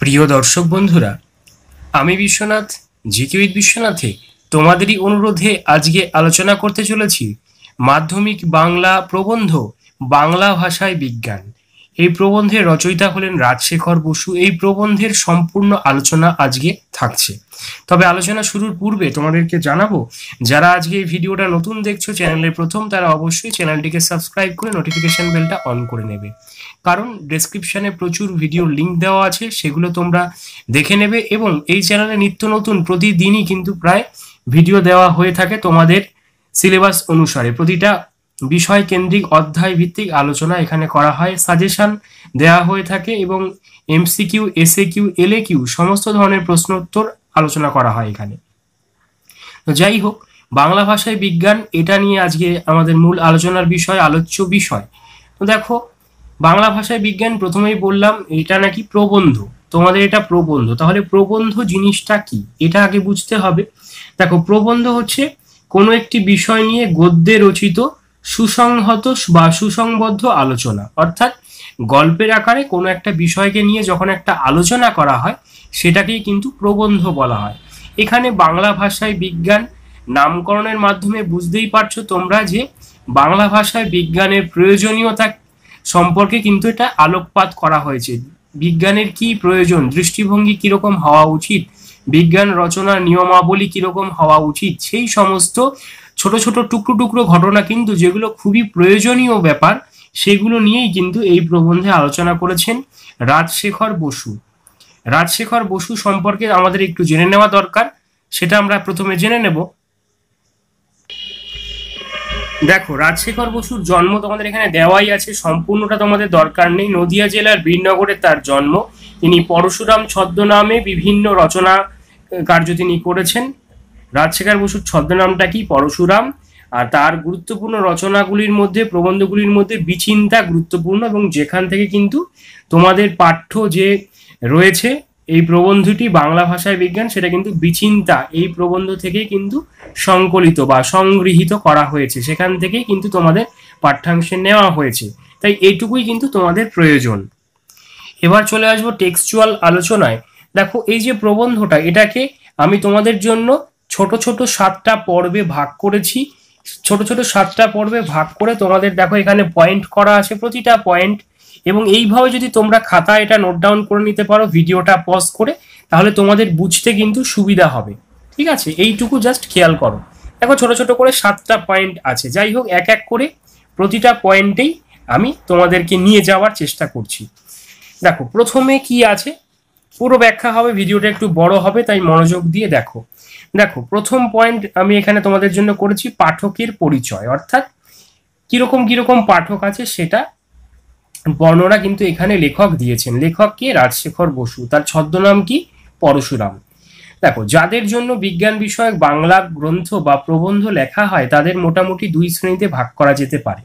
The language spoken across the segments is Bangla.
প্রিয় দর্শক বন্ধুরা, আমি বিশ্বনাথ, জিকে উইথ বিশ্বনাথে তোমাদেরই অনুরোধে আজকে আলোচনা করতে চলেছি মাধ্যমিক বাংলা প্রবন্ধ বাংলা ভাষায় বিজ্ঞান। এই প্রবন্ধের রচয়িতা হলেন রাজশেখর বসু। এই প্রবন্ধের সম্পূর্ণ আলোচনা আজকে থাকছে। তবে আলোচনা শুরুর পূর্বে তোমাদেরকে জানাবো, যারা আজকে এই ভিডিওটা নতুন দেখছো চ্যানেলের প্রথম, তারা অবশ্যই চ্যানেলটিকে সাবস্ক্রাইব করে নোটিফিকেশন বেলটা অন করে নেবে, কারণ ডেসক্রিপশনে প্রচুর ভিডিও লিঙ্ক দেওয়া আছে, সেগুলো তোমরা দেখে নেবে। এবং এই চ্যানেলে নিত্য নতুন প্রতিদিনই কিন্তু প্রায় ভিডিও দেওয়া হয়ে থাকে তোমাদের সিলেবাস অনুসারে। প্রতিটা বিষয় কেন্দ্রিক অধ্যায় ভিত্তিক আলোচনা এখানে করা হয়, সাজেশন দেওয়া হয়ে থাকে এবং এমসিকিউ, এসএকিউ, এলএকিউ সমস্ত ধরনের প্রশ্ন উত্তর আলোচনা করা হয় এখানে। তো যাই হোক, বাংলা ভাষায় বিজ্ঞান এটা নিয়ে আজকে আমাদের মূল আলোচনার বিষয়, আলোচ্য বিষয়। তো দেখো, বাংলা ভাষায় বিজ্ঞান প্রথমেই বললাম এটা নাকি প্রবন্ধ, তোমাদের এটা প্রবন্ধ। তাহলে প্রবন্ধ জিনিসটা কি এটা আগে বুঝতে হবে। দেখো, প্রবন্ধ হচ্ছে কোনো একটি বিষয় নিয়ে গদ্যে রচিত সুসংহত বা সুসংবদ্ধ আলোচনা, অর্থাৎ গল্পের আকারে কোনো একটা বিষয়কে নিয়ে যখন একটা আলোচনা করা হয় সেটাকেই কিন্তু প্রবন্ধ বলা হয়। এখানে বাংলা ভাষায় বিজ্ঞান নামকরণের মাধ্যমে বুঝতেই পারছো তোমরা যে বাংলা ভাষায় বিজ্ঞানের প্রয়োজনীয়তা সম্পর্কে কিন্তু এটা আলোকপাত করা হয়েছে। বিজ্ঞানের কি প্রয়োজন, দৃষ্টিভঙ্গি কিরকম হওয়া উচিত, বিজ্ঞান রচনার নিয়মাবলী কিরকম হওয়া উচিত, সেই সমস্ত ছোট ছোট টুকরো টুকরো ঘটনা কিন্তু যেগুলো খুবই প্রয়োজনীয় ব্যাপার, সেগুলো নিয়েই কিন্তু এই প্রবন্ধে আলোচনা করেছেন রাজশেখর বসু। রাজশেখর বসু সম্পর্কে আমাদের একটু জেনে নেওয়া দরকার, সেটা আমরা প্রথমে জেনে নেব। দেখো, রাজশেখর বসুর জন্ম তোমাদের এখানে দেওয়াই আছে, সম্পূর্ণটা তোমাদের দরকার নেই। নদিয়া জেলার বীরনগরে তার জন্ম। তিনি পরশুরাম ছদ্মনামে বিভিন্ন রচনা কার্য তিনি করেছেন। রাজশেখর বসুর ছদ্মনামটা কি? পরশুরাম। আর তার গুরুত্বপূর্ণ রচনাগুলির মধ্যে, প্রবন্ধগুলির মধ্যে বিচিন্তা গুরুত্বপূর্ণ, এবং যেখান থেকে কিন্তু তোমাদের পাঠ্য যে রয়েছে এই প্রবন্ধটি বাংলা ভাষায় বিজ্ঞান, সেটা কিন্তু বিচিন্তা এই প্রবন্ধ থেকেই কিন্তু সংকলিত বা সংগৃহীত করা হয়েছে, সেখান থেকেই কিন্তু তোমাদের পাঠ্যাংশে নেওয়া হয়েছে। তাই এইটুকুই কিন্তু তোমাদের প্রয়োজন। এবার চলে আসবো টেক্সচুয়াল আলোচনায়। দেখো, এই যে প্রবন্ধটা, এটাকে আমি তোমাদের জন্য ছোট ছোট 7টা পর্বে ভাগ করেছি। ছোট ছোট 7টা পর্বে ভাগ করে তোমাদের দেখো এখানে পয়েন্ট করা আছে, প্রতিটা পয়েন্ট। এবং এইভাবে যদি তোমরা খাতায় এটা নোট ডাউন করে নিতে পারো ভিডিওটা পজ করে, তাহলে তোমাদের বুঝতে কিন্তু সুবিধা হবে। ঠিক আছে, এইটুকু জাস্ট খেয়াল করো। দেখো, ছোট ছোট করে 7টা পয়েন্ট আছে। যাই হোক, এক এক করে প্রতিটা পয়েন্টেই আমি তোমাদেরকে নিয়ে যাওয়ার চেষ্টা করছি। দেখো, প্রথমে কি আছে, পুরো ব্যাখ্যা হবে, ভিডিওটা একটু বড় হবে, তাই মনোযোগ দিয়ে দেখো। দেখো, প্রথম পয়েন্ট আমি এখানে তোমাদের জন্য করেছি পাঠকের পরিচয়, অর্থাৎ কিরকম কিরকম পাঠক আছে সেটা বর্ণনা কিন্তু এখানে লেখক দিয়েছেন। লেখক কে? রাজশেখর বসু। তার ছদ্মনাম কি? পরশুরাম। দেখো, যাদের জন্য বিজ্ঞান বিষয়ক বাংলা গ্রন্থ বা প্রবন্ধ লেখা হয় তাদের মোটামুটি 2 শ্রেণীতে ভাগ করা যেতে পারে,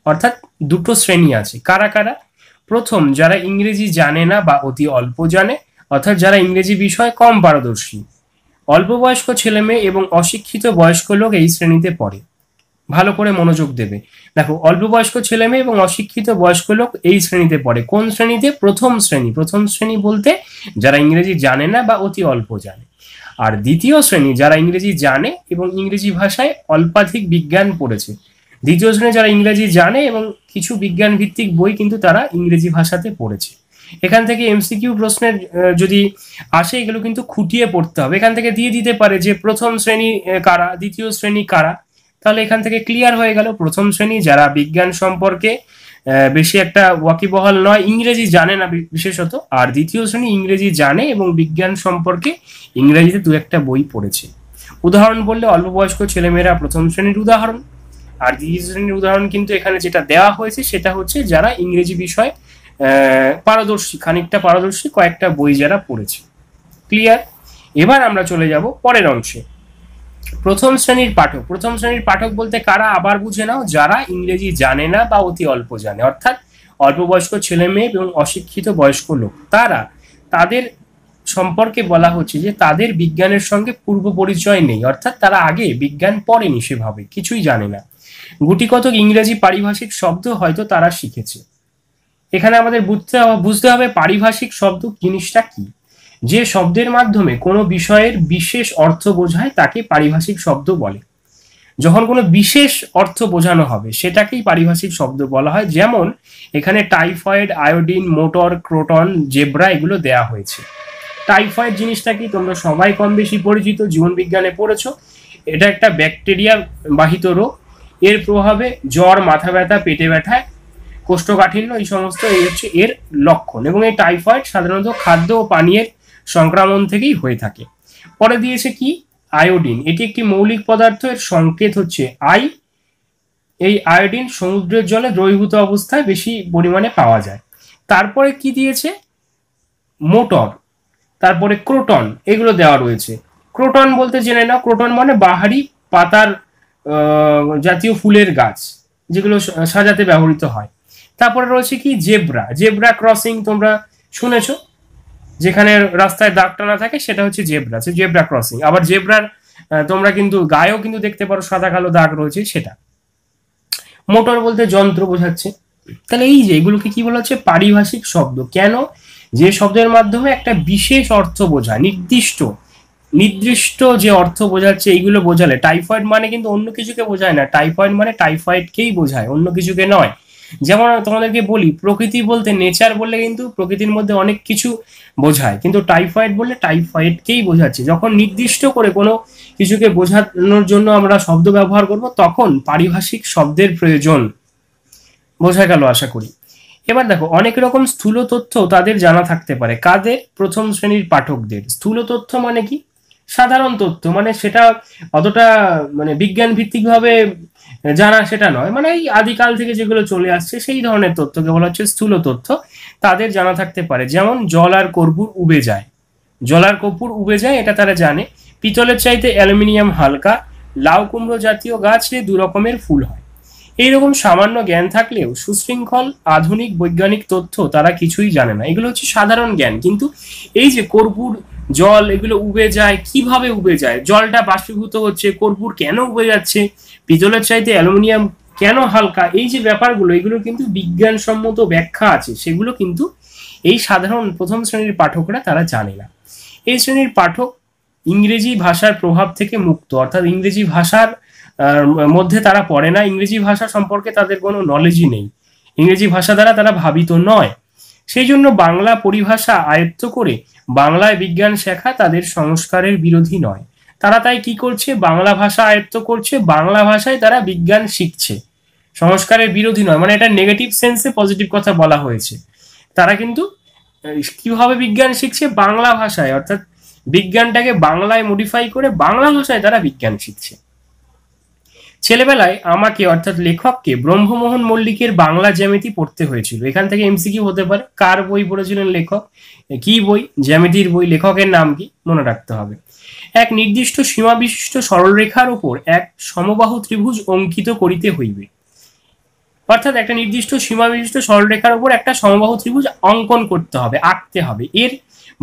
অর্থাৎ দুটো শ্রেণী আছে। কারা কারা? প্রথম, যারা ইংরেজি জানে না বা অতি অল্প জানে, অর্থাৎ যারা ইংরেজি বিষয়ে কম পারদর্শী। অল্প বয়স্ক ছেলে মেয়ে এবং অশিক্ষিত বয়স্ক লোক এই শ্রেণীতে পড়ে। ভালো করে মনোযোগ দেবে। দেখো, অল্প বয়স্ক ছেলে মেয়ে এবং অশিক্ষিত বয়স্ক লোক এই শ্রেণীতে পড়ে। কোন শ্রেণীতে? প্রথম শ্রেণী। প্রথম শ্রেণী বলতে যারা ইংরেজি জানে না বা অতি অল্প জানে। আর দ্বিতীয় শ্রেণী যারা ইংরেজি জানে এবং ইংরেজি ভাষায় অল্পাধিক বিজ্ঞান পড়েছে। দ্বিতীয় শ্রেণী যারা ইংরেজি জানে এবং কিছু বিজ্ঞান ভিত্তিক বই কিন্তু তারা ইংরেজি ভাষাতে পড়েছে। এখান থেকে এমসিকিউ প্রশ্নের যদি আসে, এগুলো কিন্তু খুঁটিয়ে পড়তে হবে। এখান থেকে দিয়ে দিতে পারে যে প্রথম শ্রেণী কারা, দ্বিতীয় শ্রেণী কারা, তাহলে এখান থেকে ক্লিয়ার হয়ে গেল। প্রথম শ্রেণী যারা বিজ্ঞান সম্পর্কে বেশি একটা ওয়াকিবহাল নয়, ইংরেজি জানে না বিশেষত। আর দ্বিতীয় শ্রেণী ইংরেজি জানে এবং বিজ্ঞান সম্পর্কে ইংরেজিতে 2-1টা বই পড়েছে। উদাহরণ বললে অল্প বয়স্ক ছেলেমেয়েরা প্রথম শ্রেণীর উদাহরণ। আর দ্বিতীয় শ্রেণীর উদাহরণ কিন্তু এখানে যেটা দেওয়া হয়েছে সেটা হচ্ছে যারা ইংরেজি বিষয়ে পারদর্শী, খানিকটা পারদর্শী, কয়েকটা বই যারা পড়েছে। ক্লিয়ার? এবার আমরা চলে যাব পরের অংশে। প্রথম শ্রেণীর পাঠক। প্রথম শ্রেণীর পাঠক বলতে কারা? আবার বুঝে নাও, যারা ইংরেজি জানে না বা অতি অল্প জানে, অর্থাৎ অল্প বয়স্ক ছেলে মেয়ে এবং অশিক্ষিত বয়স্ক লোক। তাদের সম্পর্কে বলা হচ্ছে যে তাদের বিজ্ঞানের সঙ্গে পূর্ব পরিচয় নেই, অর্থাৎ তারা আগে বিজ্ঞান পড়েনি, সেভাবে কিছুই জানে না। গুটিকতক ইংরেজি পারিভাষিক শব্দ হয়তো তারা শিখেছে। এখানে আমাদের বুঝতে হবে পারিভাষিক শব্দ জিনিসটা কি। যে শব্দের মাধ্যমে কোনো বিষয়ের বিশেষ অর্থ বোঝায় তাকে পারিভাষিক শব্দ বলে। যখন কোনো বিশেষ অর্থ বোঝানো হবে সেটাকেই পারিভাষিক শব্দ বলা হয়। যেমন এখানে typhoid, iodine, motor, croton, zebra এগুলো দেয়া হয়েছে। টাইফয়েড জিনিসটা কি তোমরা সবাই কম বেশি পরিচিত, জীবন বিজ্ঞানে পড়েছো। এটা একটা ব্যাকটেরিয়া বাহিত রোগ। এর প্রভাবে জ্বর, মাথা ব্যথা, পেটে ব্যথা, কোষ্ঠকাঠিন্য এই সমস্ত এই হচ্ছে এর লক্ষণ। এবং এই টাইফয়েড সাধারণত খাদ্য ও পানীয়ের সংক্রমণ থেকেই হয়ে থাকে। পরে দিয়েছে কি আয়োডিন, এটি একটি মৌলিক পদার্থ, এর সংকেত হচ্ছে আই। এই আয়োডিন সমুদ্রের জলে দ্রবীভূত অবস্থায় বেশি পরিমাণে পাওয়া যায়। তারপরে কি দিয়েছে মোটর, তারপরে ক্রোটন, এগুলো দেওয়া রয়েছে। ক্রোটন বলতে জেনে নাও, ক্রোটন মানে বাহারি পাতার জাতীয় ফুলের গাছ, যেগুলো সাজাতে ব্যবহৃত হয়। তারপরে রয়েছে কি জেব্রা, জেব্রা ক্রসিং তোমরা শুনেছো, যেখানে রাস্তায় দাগ টানা থাকে সেটা হচ্ছে জেব্রা, জেব্রা ক্রসিং। আবার জেব্রার তোমরা কিন্তু গায়েও কিন্তু দেখতে পারো সাদা কালো দাগ রয়েছে, সেটা। মোটর বলতে যন্ত্র বোঝাচ্ছে। তাহলে এই যে এগুলোকে কি বলা হচ্ছে পারিভাষিক শব্দ। কেন? যে শব্দের মাধ্যমে একটা বিশেষ অর্থ বোঝায়, নির্দিষ্ট যে অর্থ বোঝাচ্ছে এইগুলো বোঝালে। টাইফয়েড মানে কিন্তু অন্য কিছুকে বোঝায় না, টাইফয়েড মানে টাইফয়েডকেই বোঝায়, অন্য কিছুকে নয়। যেমন তোমাদেরকে বলি, প্রকৃতি বলতে নেচার বললে কিন্তু প্রকৃতির মধ্যে অনেক কিছু বোঝায়, কিন্তু টাইফয়েড বললে টাইফয়েডকেই বোঝাচ্ছে। যখন নির্দিষ্ট করে কোনো কিছুকে বোঝানোর জন্য আমরা শব্দ ব্যবহার করব তখন পারিভাষিক শব্দের প্রয়োজন। বোঝা গেল আশা করি। এবার দেখো, অনেক রকম স্থূল তথ্য তাদের জানা থাকতে পারে। কাদের? প্রথম শ্রেণীর পাঠকদের। স্থূল তথ্য মানে কি? সাধারণ তথ্য, মানে সেটা অতটা মানে বিজ্ঞান ভিত্তিক ভাবে জানা সেটা নয়, মানে এই আদিকাল থেকে যেগুলো চলে আসছে সেই ধরনের তথ্যকে বলা হচ্ছে স্থূল তথ্য। তাদের জানা থাকতে পারে। যেমন জল আর কর্পূর উবে যায়, জল আর কর্পূর উবে যায় এটা তারা জানে। পিতলের চাইতে অ্যালুমিনিয়াম হালকা, লাউ কুমড়ো জাতীয় গাছে 2 রকমের ফুল হয়। এইরকম সামান্য জ্ঞান থাকলেও সুশৃঙ্খল আধুনিক বৈজ্ঞানিক তথ্য তারা কিছুই জানে না। এগুলো হচ্ছে সাধারণ জ্ঞান। কিন্তু এই যে কর্পূর, জল, এগুলো উবে যায়, কিভাবে উবে যায়? জলটা বাষ্পীভূত হচ্ছে, কর্পূর কেন উবে যাচ্ছে, পিতলের চাইতে অ্যালুমিনিয়াম কেন হালকা, এই যে ব্যাপারগুলো, এগুলো কিন্তু বিজ্ঞানসম্মত ব্যাখ্যা আছে, সেগুলো কিন্তু এই সাধারণ প্রথম শ্রেণীর পাঠকরা তারা জানে না। এই শ্রেণীর পাঠক ইংরেজি ভাষার প্রভাব থেকে মুক্ত, অর্থাৎ ইংরেজি ভাষার মধ্যে তারা পড়ে না, ইংরেজি ভাষা সম্পর্কে তাদের কোনো নলেজই নেই, ইংরেজি ভাষা দ্বারা তারা ভাবিত নয়। সেই জন্য বাংলা পরিভাষা আয়ত্ত করে বাংলায় বিজ্ঞান শেখা তাদের সংস্কারের বিরোধী নয়। তারা তাই কি করছে? বাংলা ভাষা আয়ত্ত করছে, বাংলা ভাষায় তারা বিজ্ঞান শিখছে, সংস্কারের বিরোধী নয়। মানে এটা নেগেটিভ সেন্সে পজিটিভ কথা বলা হয়েছে। তারা কিন্তু কিভাবে বিজ্ঞান শিখছে? বাংলা ভাষায়, অর্থাৎ বিজ্ঞানটাকে বাংলায় মডিফাই করে বাংলা ভাষায় তারা বিজ্ঞান শিখছে। ছেলেবেলায় আমাকে অর্থাৎ লেখককে ব্রহ্মমোহন মল্লিকের বাংলা জ্যামিতি পড়তে হয়েছিল। এখান থেকে এমসিকিউ হতে পারে, কার বই পড়েছিলেন লেখক, কি বই? জ্যামিতির বই। লেখকের নাম কি? মনে রাখতে হবে। এক নির্দিষ্ট সীমা বিশিষ্ট সরলরেখার উপর এক সমবাহু ত্রিভুজ অঙ্কিত করিতে হইবে। অর্থাৎ একটা নির্দিষ্ট সীমা বিশিষ্ট সরলরেখার উপর একটা সমবাহু ত্রিভুজ অঙ্কন করতে হবে, আঁকতে হবে। এর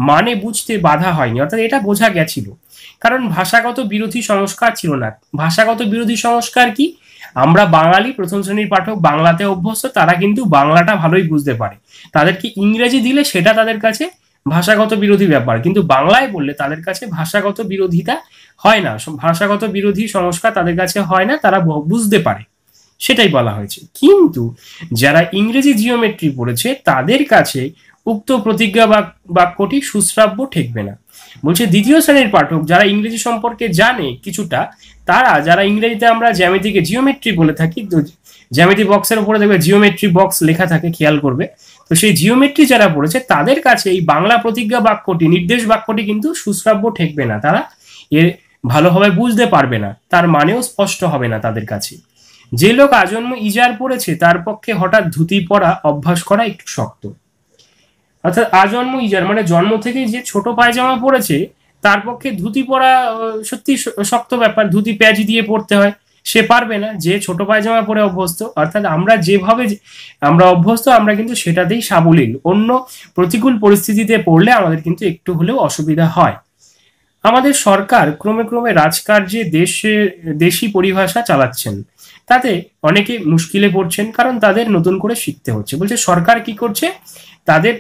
মানে বুঝতে বাধা হয়নি, অর্থাৎ এটা বোঝা গেছিল, কারণ ভাষাগত বিরোধী সংস্কার ছিল না। ভাষাগত বিরোধী সংস্কার কি? আমরা বাঙালি, প্রথম শ্রেণীর পাঠক, বাংলাতে অভ্যস্ত, তারা কিন্তু বাংলাটা ভালোই বুঝতে পারে। তাদেরকে ইংরেজি দিলে সেটা তাদের কাছে ভাষাগত বিরোধী ব্যাপার, কিন্তু বাংলায় বললে তাদের কাছে ভাষাগত বিরোধিতা হয় না, ভাষাগত বিরোধী সংস্কার তাদের কাছে হয় না, তারা বুঝতে পারে, সেটাই বলা হয়েছে। কিন্তু যারা ইংরেজি জিওমেট্রি পড়েছে তাদের কাছে উক্ত প্রতিজ্ঞা বাক্যটি সুশ্রাব্য ঠেকবে না। বলছে দ্বিতীয় শ্রেণীর পাঠক যারা ইংরেজি সম্পর্কে জানে কিছুটা, তারা, যারা ইংরেজিতে আমরা জ্যামিতিকে জিওমেট্রি বলে থাকি, তো জ্যামিতি বক্সের উপরে দেখবে জিওমেট্রি বক্স লেখা থাকে, খেয়াল করবে। তো সেই জিওমেট্রি যারা পড়েছে তাদের কাছে এই বাংলা প্রতিজ্ঞা বাক্যটি, নির্দেশ বাক্যটি কিন্তু সুশ্রাব্য ঠেকবে না, তারা এর ভালোভাবে বুঝতে পারবে না, তার মানেও স্পষ্ট হবে না তাদের কাছে। যে লোক আজন্ম ইজার পড়েছে তার পক্ষে হঠাৎ ধুতি পরা অভ্যাস করা একটু শক্ত। অর্থাৎ আজন্ম ইজার মানে জন্ম থেকে যে ছোট পায়জামা পড়েছে তার পক্ষে ধুতি পরা সত্যি শক্ত ব্যাপার, ধুতি প্যাচ দিয়ে পড়তে হয়, সে পারবে না। যে ছোট পায়জামা পরে অভ্যস্ত, অর্থাৎ আমরা যেভাবে আমরা অভ্যস্ত আমরা কিন্তু সেটাতেই সাবলীল, অন্য প্রতিকূল পরিস্থিতিতে পড়লে আমাদের কিন্তু একটু হলেও অসুবিধা হয়। আমাদের সরকার ক্রমে ক্রমে রাজকার্যে দেশি পরিভাষা চালাচ্ছেন, তাতে অনেকে মুশকিলে পড়ছেন, কারণ তাদের নতুন করে শিখতে হচ্ছে। বলছে সরকার কি করছে? তাদের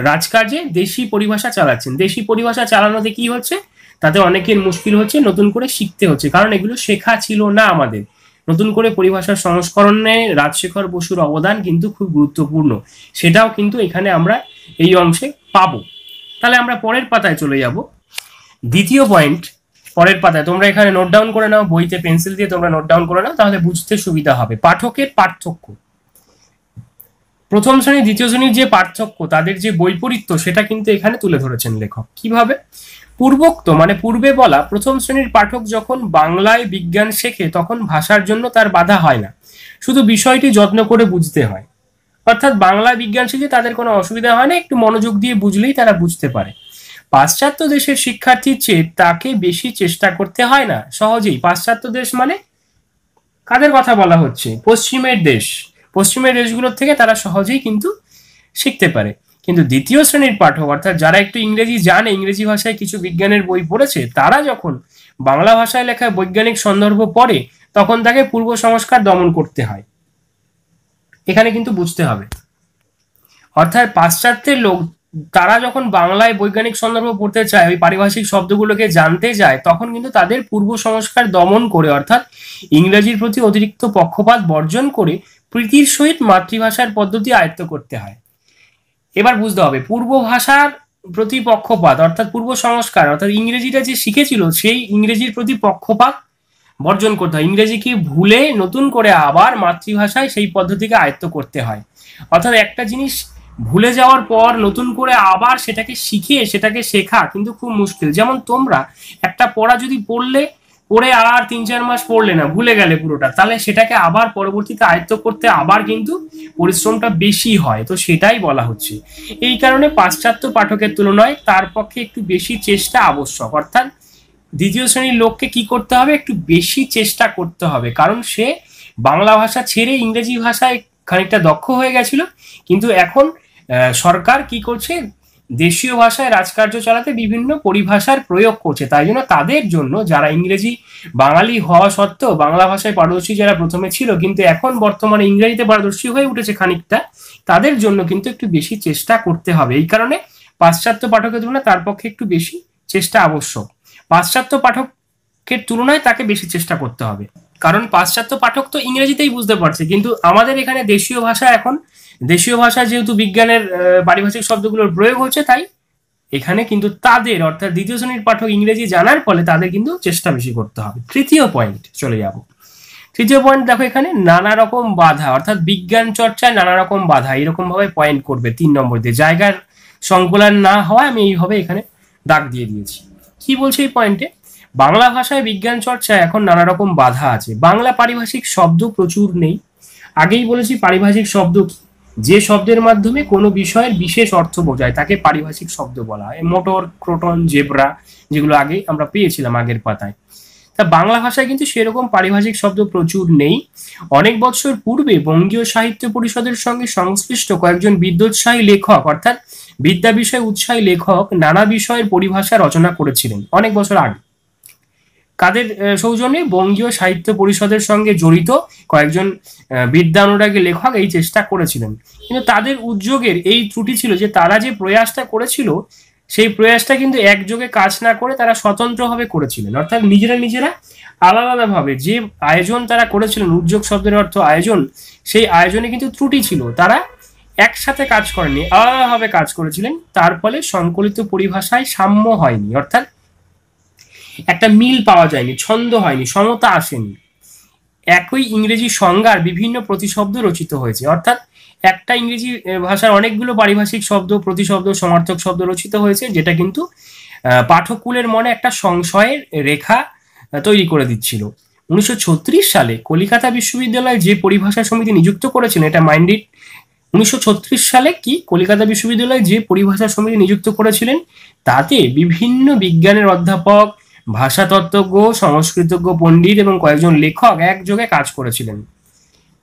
রাজকার্যে দেশি পরিভাষা চালাচ্ছেন। দেশি পরিভাষা চালানোতে কি হচ্ছে, তাতে অনেকের মুশকিল হচ্ছে, নতুন করে শিখতে হচ্ছে, কারণ এগুলো শেখা ছিল না আমাদের। নতুন করে পরিভাষার সংস্করণে রাজশেখর বসুর অবদান কিন্তু খুব গুরুত্বপূর্ণ, সেটাও কিন্তু এখানে আমরা এই অংশে পাবো। তাহলে আমরা পরের পাতায় চলে যাব। দ্বিতীয় পয়েন্ট, পরের পাতায় তোমরা এখানে নোট ডাউন করে নাও, বইতে পেন্সিল দিয়ে তোমরা নোট ডাউন করে নাও, তাহলে বুঝতে সুবিধা হবে। পাঠকের পার্থক্য। প্রথম শ্রেণী দ্বিতীয় শ্রেণীর যে পার্থক্য, তাদের যে বৈপরীত্য, সেটা কিন্তু এখানে তুলে ধরেছেন লেখক। কিভাবে? পূর্বোক্ত মানে পূর্বে বলা প্রথম শ্রেণীর পাঠক যখন বাংলায় বিজ্ঞান শেখে তখন ভাষার জন্য তার বাধা হয় না, শুধু বিষয়টি যত্ন করে বুঝতে হয়। অর্থাৎ বাংলা বিজ্ঞান শিখে তাদের কোনো অসুবিধা হয় না, একটু মনোযোগ দিয়ে বুঝলেই তারা বুঝতে পারে। পাশ্চাত্য দেশের শিক্ষার্থীর চেয়ে তাকে বেশি চেষ্টা করতে হয় না, সহজেই। পাশ্চাত্য দেশ মানে কাদের কথা বলা হচ্ছে? পশ্চিমের দেশ। পশ্চিমের দেশগুলোর থেকে তারা সহজেই কিন্তু শিখতে পারে। কিন্তু দ্বিতীয় শ্রেণীর পাঠক, অর্থাৎ যারা একটু ইংরেজি জানে, ইংরেজি ভাষায় কিছু বিজ্ঞানের বই পড়েছে, তারা যখন বাংলা ভাষায় লেখা বৈজ্ঞানিক সন্দর্ভ পড়ে তখন তাকে পূর্ব সংস্কার দমন করতে হয়। এখানে কিন্তু বুঝতে হবে, অর্থাৎ পাশ্চাত্যের লোক তারা যখন বাংলায় বৈজ্ঞানিক সন্দর্ভ পড়তে চায়, ওই পারিভাষিক শব্দগুলোকে জানতে যায়, তখন কিন্তু তাদের পূর্ব সংস্কার দমন করে, অর্থাৎ ইংরেজির প্রতি অতিরিক্ত পক্ষপাত বর্জন করে প্রীতির সহিত মাতৃভাষার পদ্ধতি আয়ত্ত করতে হয়। এবার বুঝতে হবে, পূর্ব ভাষার প্রতি পক্ষপাত অর্থাৎ পূর্ব সংস্কার, অর্থাৎ ইংরেজিটা যে শিখেছিল সেই ইংরেজির প্রতি পক্ষপাত বর্জন করতে হয়। ইংরেজিকে ভুলে নতুন করে আবার মাতৃভাষায় সেই পদ্ধতিকে আয়ত্ত করতে হয়। অর্থাৎ একটা জিনিস ভুলে যাওয়ার পর নতুন করে আবার সেটাকে শিখে সেটাকে শেখা কিন্তু খুব মুশকিল। যেমন তোমরা একটা পড়া যদি পড়ে আর 3-4 মাস পড়লে না, ভুলে গেলে পুরোটা, তাহলে সেটাকে আবার পরবর্তীতে আয়ত্ত করতে আবার কিন্তু পরিশ্রমটা বেশি হয়। তো সেটাই বলা হচ্ছে। এই কারণে পাশ্চাত্য পাঠকের তুলনায় তার পক্ষে একটু বেশি চেষ্টা আবশ্যক। অর্থাৎ দ্বিতীয় শ্রেণীর লোককে কি করতে হবে? একটু বেশি চেষ্টা করতে হবে, কারণ সে বাংলা ভাষা ছেড়ে ইংরেজি ভাষায় খানিকটা দক্ষ হয়ে গেছিল। কিন্তু এখন সরকার কি করছে? দেশীয় ভাষায় রাজকার্য চালাতে বিভিন্ন পরিভাষার প্রয়োগ করছে। তাই জন্য তাদের জন্য, যারা ইংরেজি বাঙালি হওয়া সত্ত্বেও বাংলা ভাষায় পারদর্শী যারা প্রথমে ছিল কিন্তু এখন বর্তমানে ইংরেজিতে পারদর্শী হয়ে উঠেছে খানিকটা, তাদের জন্য কিন্তু একটু বেশি চেষ্টা করতে হবে। এই কারণে পাশ্চাত্য পাঠকের তুলনায় তার পক্ষে একটু বেশি চেষ্টা আবশ্যক। পাশ্চাত্য পাঠকের তুলনায় তাকে বেশি চেষ্টা করতে হবে, কারণ পাশ্চাত্য পাঠক তো ইংরেজিতেই বুঝতে পারছে, কিন্তু আমাদের এখানে দেশীয় ভাষা, এখন দেশীয় ভাষা যেহেতু বিজ্ঞানের পারিভাষিক শব্দগুলোর প্রয়োগ হচ্ছে, তাই এখানে কিন্তু তাদের, অর্থাৎ দ্বিতীয় শ্রেণীর পাঠক ইংরেজি জানার ফলে তাদের কিন্তু চেষ্টা বেশি করতে হবে। তৃতীয় পয়েন্ট চলে যাব। তৃতীয় পয়েন্ট দেখো, এখানে নানা রকম বাধা, অর্থাৎ বিজ্ঞান চর্চায় নানা রকম বাধা, এরকম ভাবে পয়েন্ট করবে 3 নম্বর দিয়ে। জায়গার সংকুলান না হওয়া আমি এইভাবে এখানে দাগ দিয়ে দিয়েছি। কি বলছে এই পয়েন্টে? বাংলা ভাষায় বিজ্ঞান চর্চায় এখন নানা রকম বাধা আছে। বাংলা পারিভাষিক শব্দ প্রচুর নেই। আগেই বলেছি পারিভাষিক শব্দ কি? যে শব্দের মাধ্যমে কোনো বিষয়ের বিশেষ অর্থ বোঝায় তাকে পারিভাষিক শব্দ বলা হয়। মোটর, ক্রোটন, জেব্রা, যেগুলো আগে আমরা পেয়েছিলাম আগের পাতায়। তা বাংলা ভাষায় কিন্তু সেরকম পারিভাষিক শব্দ প্রচুর নেই। অনেক বছর পূর্বে বঙ্গীয় সাহিত্য পরিষদের সঙ্গে সংশ্লিষ্ট কয়েকজন বিদ্যোৎসাহী লেখক, অর্থাৎ বিদ্যা বিষয় উৎসাহী লেখক নানা বিষয়ের পরিভাষা রচনা করেছিলেন অনেক বছর আগে। কাদের সৌজন্যে? বঙ্গীয় সাহিত্য পরিষদের সঙ্গে জড়িত কয়েকজন বিদ্যানুরাগী লেখক এই চেষ্টা করেছিলেন। কিন্তু তাদের উদ্যোগের এই ত্রুটি ছিল যে তারা যে প্রয়াসটা করেছিল সেই প্রয়াসটা কিন্তু একযোগে কাজ না করে তারা স্বতন্ত্রভাবে করেছিলেন। অর্থাৎ নিজেরা আলাদা আলাদাভাবে যে আয়োজন তারা করেছিলেন, উদ্যোগ শব্দের অর্থ আয়োজন, সেই আয়োজনে কিন্তু ত্রুটি ছিল। তারা একসাথে কাজ করেনি, আলাদাভাবে কাজ করেছিলেন। তার ফলে সংকলিত পরিভাষায় সাম্য হয়নি, অর্থাৎ একটা মিল পাওয়া যায়নি, ছন্দ হয়নি, সমতা আসেনি। একই ইংরেজি সংজ্ঞার বিভিন্ন প্রতিশব্দ রচিত হয়েছে, অর্থাৎ একটা ইংরেজি ভাষার অনেকগুলো পারিভাষিক শব্দ, প্রতিশব্দ, সমার্থক শব্দ রচিত হয়েছে, যেটা কিন্তু পাঠকুলের মনে একটা সংশয়ের রেখা তৈরি করে দিচ্ছিল। 1936 সালে কলিকাতা বিশ্ববিদ্যালয়ে যে পরিভাষা সমিতি নিযুক্ত করেছিলেন, এটা মাইন্ডেড। 1936 সালে কি কলিকাতা বিশ্ববিদ্যালয়ে যে পরিভাষা সমিতি নিযুক্ত করেছিলেন তাতে বিভিন্ন বিজ্ঞানের অধ্যাপক, ভাষাতত্ত্বজ্ঞ, সংস্কৃতজ্ঞ পণ্ডিত এবং কয়েকজন লেখক একযোগে কাজ করেছিলেন।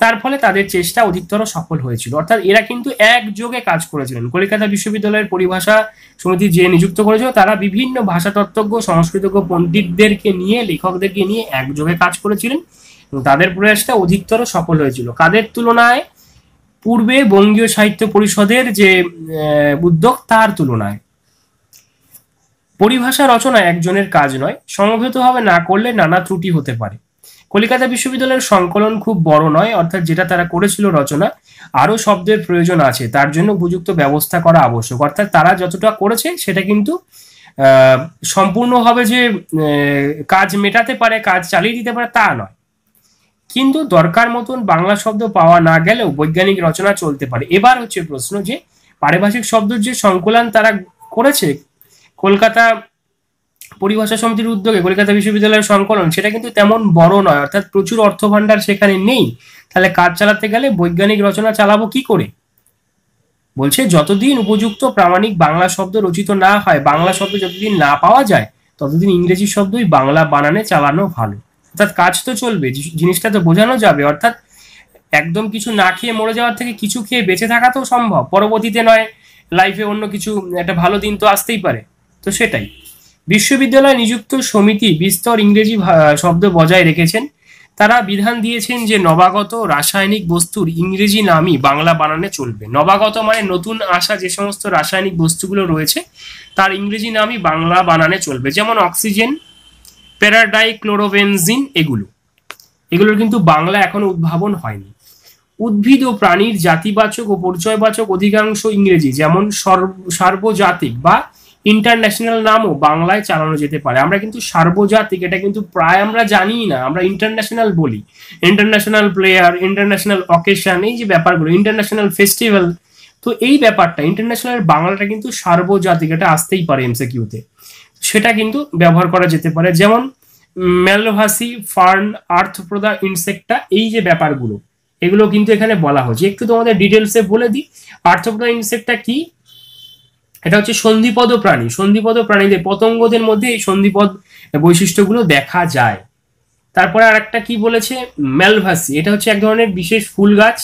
তার ফলে তাদের চেষ্টা অধিকতর সফল হয়েছিল। অর্থাৎ এরা কিন্তু একযোগে কাজ করেছিলেন। কলকাতা বিশ্ববিদ্যালয়ের পরিভাষা সমিতি যে নিযুক্ত করেছিল তারা বিভিন্ন ভাষাতত্ত্বজ্ঞ, সংস্কৃতজ্ঞ পণ্ডিতদেরকে নিয়ে, লেখকদেরকে নিয়ে একযোগে কাজ করেছিলেন এবং তাদের প্রয়াসটা অধিকতর সফল হয়েছিল। কাদের তুলনায়? পূর্বে বঙ্গীয় সাহিত্য পরিষদের যে উদ্যোগ তার তুলনায়। পরিভাষা রচনা একজনের কাজ নয়, সমবেতভাবে না করলে নানা ত্রুটি হতে পারে। কলকাতা বিশ্ববিদ্যালয়ের সংকলন খুব বড় নয়, অর্থাৎ যেটা তারা করেছিল রচনা, আরো শব্দের প্রয়োজন আছে, তার জন্য উপযুক্ত ব্যবস্থা করা আবশ্যক। অর্থাৎ তারা যতটা করেছে সেটা কিন্তু সম্পূর্ণভাবে যে কাজ মেটাতে পারে, কাজ চালিয়ে দিতে পারে তা নয়, কিন্তু দরকার মতন বাংলা শব্দ পাওয়া না গেলেও বৈজ্ঞানিক রচনা চলতে পারে। এবার হচ্ছে প্রশ্ন যে পারিভাষিক শব্দের যে সংকলন তারা করেছে কলকাতা পরিভাষা সমিতির উদ্যোগে, কলকাতা বিশ্ববিদ্যালয়ের সংকলন, সেটা কিন্তু তেমন বড় নয়, অর্থাৎ প্রচুর অর্থভাণ্ডার সেখানে নেই। তাহলে কাজ চালাতে গেলে বৈজ্ঞানিক রচনা চালাবো কি করে? বলছে যতদিন উপযুক্ত প্রামাণিক বাংলা শব্দ রচিত না হয়, বাংলা শব্দ যতদিন না পাওয়া যায়, ততদিন ইংরেজি শব্দই বাংলা বানানে চালানো ভালো। অর্থাৎ কাজ তো চলবে, জিনিসটা তো বোঝানো যাবে। অর্থাৎ একদম কিছু না খেয়ে মরে যাওয়ার থেকে কিছু খেয়ে বেঁচে থাকা তো সম্ভব, পরবর্তীতে নয় লাইফে অন্য কিছু একটা ভালো দিন তো আসতেই পারে। তো সেটাই বিশ্ববিদ্যালয় নিযুক্ত সমিতি বিস্তর ইংরেজি শব্দ বজায় রেখেছেন। তারা বিধান দিয়েছেন যে নবাগত রাসায়নিক বস্তুর ইংরেজি নামই বাংলা বানানে চলবে। নবাগত মানে নতুন আসা যে সমস্ত রাসায়নিক বস্তুগুলো রয়েছে তার ইংরেজি নামই বাংলা বানানে চলবে, যেমন অক্সিজেন, প্যারাডাইক্লোরোবেনজিন, এগুলোর কিন্তু বাংলা এখনো উদ্ভাবন হয়নি। উদ্ভিদ ও প্রাণীর জাতিবাচক ও পরিচয়বাচক অধিকাংশ ইংরেজি, যেমন সার্বজাতিক বা ইন্টারন্যাশনাল নামও বাংলায় চালানো যেতে পারে। আমরা কিন্তু সার্বজাতিক এটা কিন্তু প্রায় আমরা জানি না, আমরা ইন্টারন্যাশনাল বলি। ইন্টারন্যাশনাল প্লেয়ার, ইন্টারন্যাশনাল অকেশন, এই যে ব্যাপারগুলো, ইন্টারন্যাশনাল ফেস্টিভ্যাল, তো এই ব্যাপারটা ইন্টারন্যাশনাল বাংলাটা কিন্তু সার্বজাতিক, এটা আসতেই পারে এমসিকিউতে, সেটা কিন্তু ব্যবহার করা যেতে পারে। যেমন ম্যালভাসি, ফার্ন, আর্থ্রোপোডা, ইনসেক্টা, এই যে ব্যাপারগুলো এগুলো কিন্তু এখানে বলা হচ্ছে। একটু তোমাদের ডিটেলসে বলে দিই। আর্থ্রোপোডা ইনসেক্টা কি? এটা হচ্ছে সন্ধিপদ প্রাণী। সন্ধিপদ প্রাণীদের, পতঙ্গদের মধ্যে এই সন্ধিপদ বৈশিষ্ট্যগুলো দেখা যায়। তারপরে আর একটা কি বলেছে, ম্যালভাসি, এটা হচ্ছে এক ধরনের বিশেষ ফুল গাছ।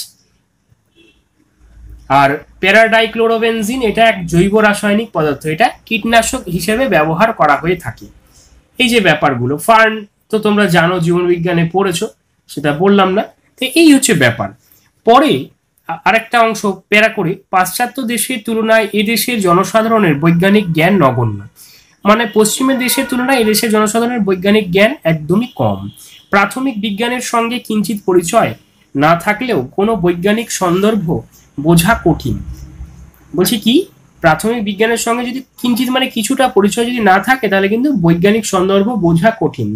আর প্যারাডাইক্লোরোবেনজিন, এটা এক জৈব রাসায়নিক পদার্থ, এটা কীটনাশক হিসেবে ব্যবহার করা হয়ে থাকে। এই যে ব্যাপারগুলো, ফার্ন তো তোমরা জানো, জীবন বিজ্ঞানে পড়েছো, সেটা বললাম না। তো এই হচ্ছে ব্যাপার। পরে আরেকটা অংশ প্যারা করে, পাশ্চাত্য দেশের তুলনায় এদেশের জনসাধারণের বৈজ্ঞানিক জ্ঞান নগণ্য। মানে পশ্চিমের দেশের তুলনায় এদেশের জনসাধারণের বৈজ্ঞানিক জ্ঞান একদমই কম। প্রাথমিক বিজ্ঞানের সঙ্গে কিঞ্চিত পরিচয় না থাকলেও কোনো বৈজ্ঞানিক সন্দর্ভ বোঝা কঠিন। বলছি কি, প্রাথমিক বিজ্ঞানের সঙ্গে যদি কিঞ্চিত মানে কিছুটা পরিচয় যদি না থাকে, তাহলে কিন্তু বৈজ্ঞানিক সন্দর্ভ বোঝা কঠিন।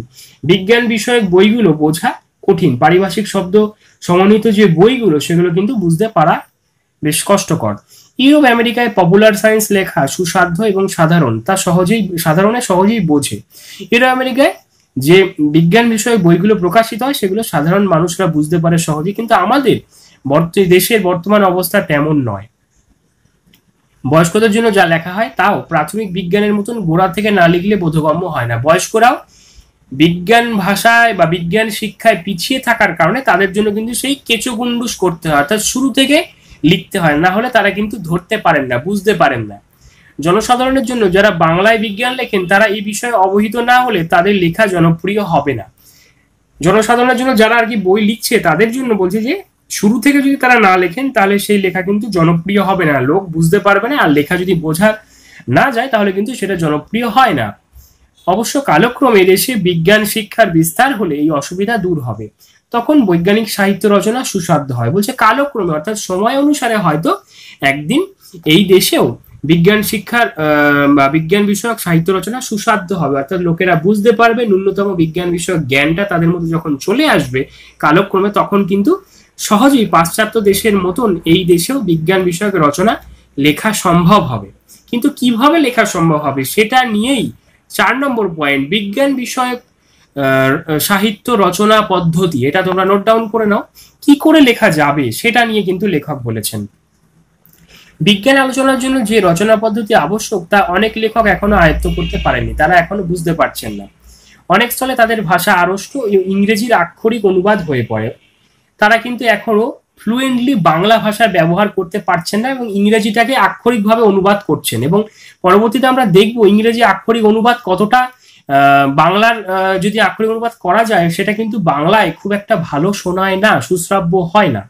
বিজ্ঞান বিষয়ক বইগুলো বোঝা কঠিন। পারিভাষিক শব্দ সমন্বিত যে বইগুলো, সেগুলো কিন্তু বুঝতে পারা বেশ কষ্টকর। ইউরোপ আমেরিকায় পপুলার সায়েন্স লেখা সুসাধ্য এবং সাধারণ, তা সহজেই বোঝে। ইউরোপ আমেরিকায় যে বিজ্ঞান বিষয়ক বইগুলো প্রকাশিত হয়, সেগুলো সাধারণ মানুষরা বুঝতে পারে সহজেই, কিন্তু আমাদের দেশের বর্তমান অবস্থা তেমন নয়। বয়স্কদের জন্য যা লেখা হয় তাও প্রাথমিক বিজ্ঞানের মতন গোড়া থেকে না লিখলে বোধগম্য হয় না। বয়স্করাও বিজ্ঞান ভাষায় বা বিজ্ঞান শিক্ষায় পিছিয়ে থাকার কারণে তাদের জন্য কিন্তু সেই কেঁচোগুন্ডুস করতে হয়, অর্থাৎ শুরু থেকে লিখতে হয়, না হলে তারা কিন্তু ধরতে পারেন না, বুঝতে পারেন না। জনসাধারণের জন্য যারা বাংলায় বিজ্ঞান লেখেন, তারা এই বিষয়ে অবহিত না হলে তাদের লেখা জনপ্রিয় হবে না। জনসাধারণের জন্য যারা আর কি বই লিখছে, তাদের জন্য বলছে যে শুরু থেকে যদি তারা না লেখেন, তাহলে সেই লেখা কিন্তু জনপ্রিয় হবে না, লোক বুঝতে পারবে না, আর লেখা যদি বোঝা না যায় তাহলে কিন্তু সেটা জনপ্রিয় হয় না। অবশ্য কালক্রমে দেশে বিজ্ঞান শিক্ষার বিস্তার হলে এই অসুবিধা দূর হবে, তখন বৈজ্ঞানিক সাহিত্য রচনা সুসাধ্য হয়। বলছে কালক্রমে, অর্থাৎ সময় অনুসারে হয়তো একদিন এই দেশেও বিজ্ঞান শিক্ষার বা বিজ্ঞান বিষয়ক সাহিত্য রচনা সুসাধ্য হবে, অর্থাৎ লোকেরা বুঝতে পারবে, ন্যূনতম বিজ্ঞান বিষয়ক জ্ঞানটা তাদের মধ্যে যখন চলে আসবে কালক্রমে, তখন কিন্তু সহজেই পাশ্চাত্য দেশের মতন এই দেশেও বিজ্ঞান বিষয়ক রচনা লেখা সম্ভব হবে। কিন্তু কিভাবে লেখা সম্ভব হবে সেটা নিয়েই 4 নম্বর পয়েন্ট, বিজ্ঞান বিষয়ক সাহিত্য রচনা পদ্ধতি। এটা তোমরা নোট ডাউন করে নাও, কি করে লেখা যাবে সেটা নিয়ে কিন্তু লেখক বলেছেন। বিজ্ঞান আলোচনার জন্য যে রচনা পদ্ধতি আবশ্যক, তা অনেক লেখক এখনো আয়ত্ত করতে পারেননি, তারা এখনো বুঝতে পারছেন না। অনেক স্থলে তাদের ভাষা আড়ষ্ট ইংরেজির আক্ষরিক অনুবাদ হয়ে পড়ে। তারা কিন্তু এখনো ফ্লুয়েন্টলি বাংলা ভাষা ব্যবহার করতে পারছেন না এবং ইংরেজিটাকে আক্ষরিকভাবে অনুবাদ করছেন। এবং পরবর্তীতে আমরা দেখব ইংরেজি আক্ষরিক অনুবাদ কতটা, বাংলার যদি আক্ষরিক অনুবাদ করা যায়, সেটা কিন্তু বাংলায় খুব একটা ভালো শোনায় না, সুশ্রাব্য হয় না।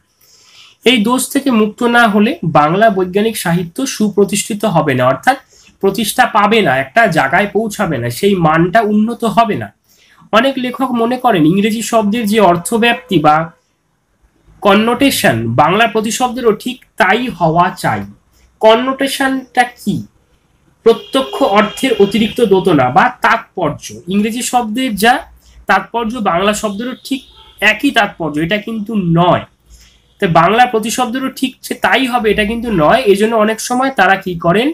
এই দোষ থেকে মুক্ত না হলে বাংলা বৈজ্ঞানিক সাহিত্য সুপ্রতিষ্ঠিত হবে না, অর্থাৎ প্রতিষ্ঠা পাবে না, একটা জায়গায় পৌঁছাবে না, সেই মানটা উন্নত হবে না। অনেক লেখক মনে করেন ইংরেজি শব্দের যে অর্থব্যাপ্তি বা কননোটেশন বাংলা প্রতিশব্দেরও ঠিক তাই হওয়া চাই। কননোটেশনটা কি? প্রত্যক্ষ অর্থের অতিরিক্ত দোতনা বা তাৎপর্য। ইংরেজি শব্দের যা তাৎপর্য বাংলা শব্দেরও ঠিক একই তাৎপর্য, এটা কিন্তু নয়। তো বাংলা প্রতিশব্দেরও ঠিক তাই হবে, এটা কিন্তু নয়। এজন্য অনেক সময় তারা কি করেন,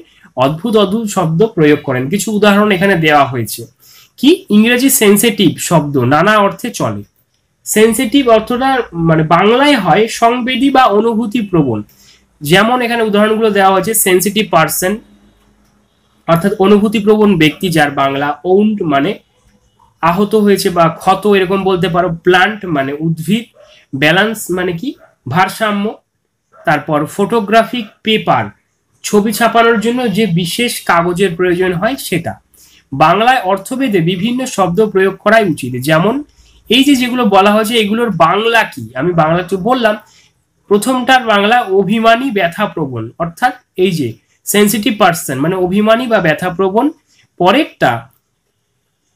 অদ্ভুত অদ্ভুত শব্দ প্রয়োগ করেন। কিছু উদাহরণ এখানে দেওয়া হয়েছে। কি? ইংরেজি সেন্সিটিভ শব্দ নানা অর্থে চলে। সেন্সিটিভ অর্থটা মানে বাংলায় হয় সংবেদী বা অনুভূতি প্রবণ। যেমন এখানে উদাহরণগুলো দেওয়া হয়েছে, সেন্সিটিভ পার্সন অর্থাৎ অনুভূতি প্রবণ ব্যক্তি, যার বাংলা ওউন্ড মানে আহত হয়েছে বা ক্ষত এরকম বলতে পারো। প্লান্ট মানে উদ্ভিদ। ব্যালেন্স মানে কি? ভারসাম্য। তারপর ফটোগ্রাফিক পেপার ছবি ছাপানোর জন্য যে বিশেষ কাগজের প্রয়োজন হয় সেটা। বাংলায় অর্থভেদে বিভিন্ন শব্দ প্রয়োগ করাই উচিত। যেমন এই যে যেগুলো বলা হয়েছে এগুলোর বাংলা কি, আমি বাংলা তো বললাম। প্রথমটার বাংলা অভিমানী ব্যথাপ্রবণ, অর্থাৎ এই যে সেন্সিটিভ পার্সন মানে অভিমানী বা ব্যথাপ্রবণ। পরেরটা